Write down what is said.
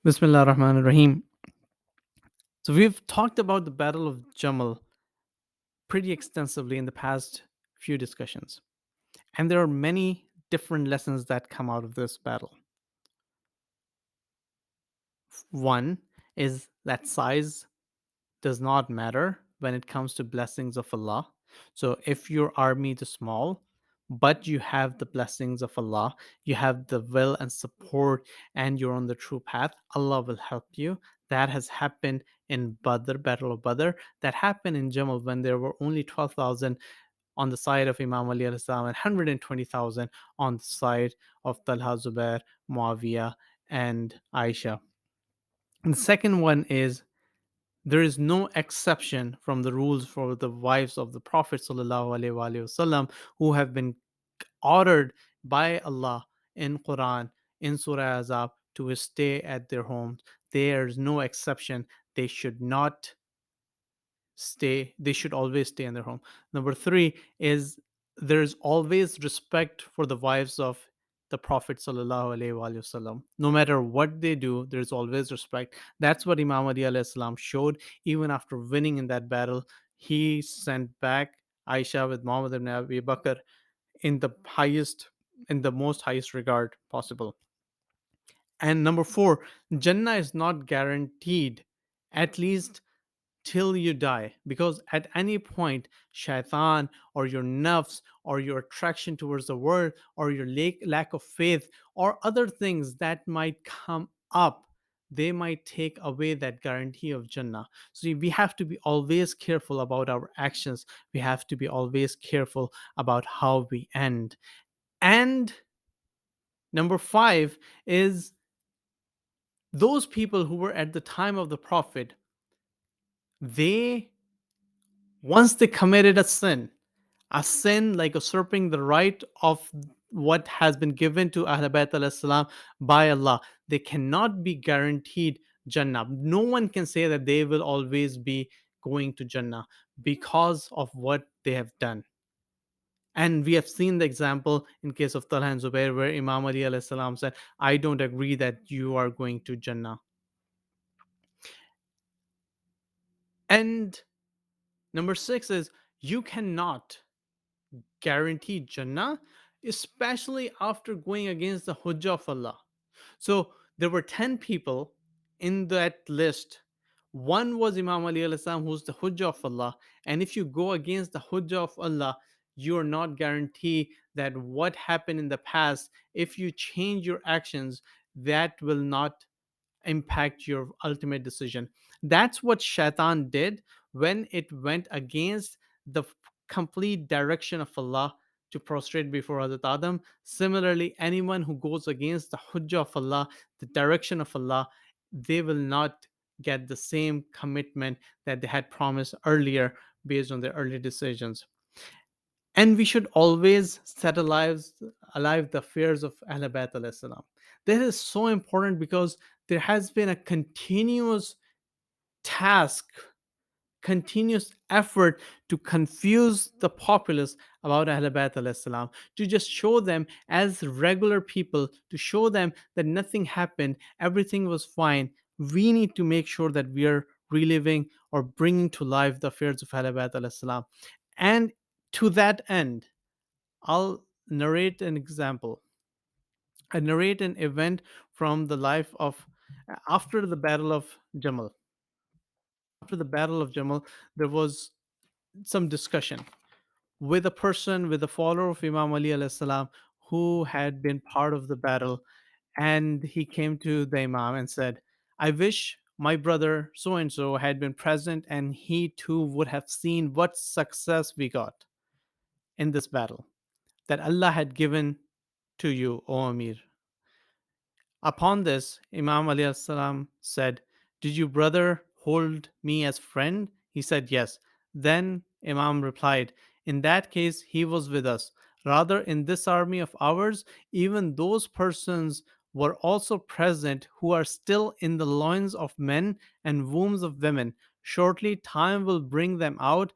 Bismillah ar-Rahman ar-Rahim. So we've talked about the Battle of Jamal pretty extensively in the past few discussions. And there are many different lessons that come out of this battle. One is that size does not matter when it comes to blessings of Allah. So if your army is small, but you have the blessings of Allah, you have the will and support, and you're on the true path, Allah will help you. That has happened in Badr, Battle of Badr. That happened in Jamal when there were only 12,000 on the side of Imam Ali AS and 120,000 on the side of Talha, Zubair, Muawiyah, and Aisha. And the second one is there is no exception from the rules for the wives of the Prophet ﷺ who have been ordered by Allah in Quran, in Surah Azab, to stay at their homes. There is no exception. They should not stay, they should always stay in their home. Number three is there's always respect for the wives of the Prophet sallallahu alaihi wasallam. No matter what they do, there's always respect. That's what Imam Ali alayhi salam showed. Even after winning in that battle, he sent back Aisha with Muhammad ibn Abi Bakr in the highest, in the most highest regard possible. And number four, Jannah is not guaranteed, at least till you die, because at any point shaitan or your nafs or your attraction towards the world or your lack of faith or other things that might come up, they might take away that guarantee of Jannah. So we have to be always careful about our actions. We have to be always careful about how we end. And number five is those people who were at the time of the Prophet, they, once they committed a sin like usurping the right of what has been given to Ahl-e-Bait AS by Allah, they cannot be guaranteed Jannah. No one can say that they will always be going to Jannah because of what they have done. And we have seen the example in case of Talha and Zubair where Imam Ali AS said, I don't agree that you are going to Jannah. And number six is you cannot guarantee Jannah, especially after going against the Hujjah of Allah. So there were 10 people in that list. One was Imam Ali alayhi salam, who's the Hujjah of Allah. And if you go against the Hujjah of Allah, you are not guaranteed that what happened in the past, if you change your actions, that will not impact your ultimate decision. That's what Shaitan did when it went against the complete direction of Allah to prostrate before Hazrat Adam. Similarly, anyone who goes against the Hujjah of Allah, the direction of Allah, they will not get the same commitment that they had promised earlier based on their early decisions. And we should always set alive the affairs of Ahl-e-Bait AS. That is so important because there has been a continuous task, continuous effort to confuse the populace about Ahl-e-Bait AS, to just show them as regular people, to show them that nothing happened, everything was fine. We need to make sure that we are reliving or bringing to life the affairs of Ahl-e-Bait AS. And to that end, I'll narrate an example. I narrate an event from the life of after the Battle of Jamal. After the Battle of Jamal, there was some discussion with a person, with a follower of Imam Ali alayhi salam, who had been part of the battle, and he came to the Imam and said, I wish my brother so and so had been present and he too would have seen what success we got in this battle that Allah had given to you, O Amir. Upon this, Imam Ali salam said, did your brother hold me as friend? He said, yes. Then Imam replied, in that case, he was with us. Rather, in this army of ours, even those persons were also present who are still in the loins of men and wombs of women. Shortly, time will bring them out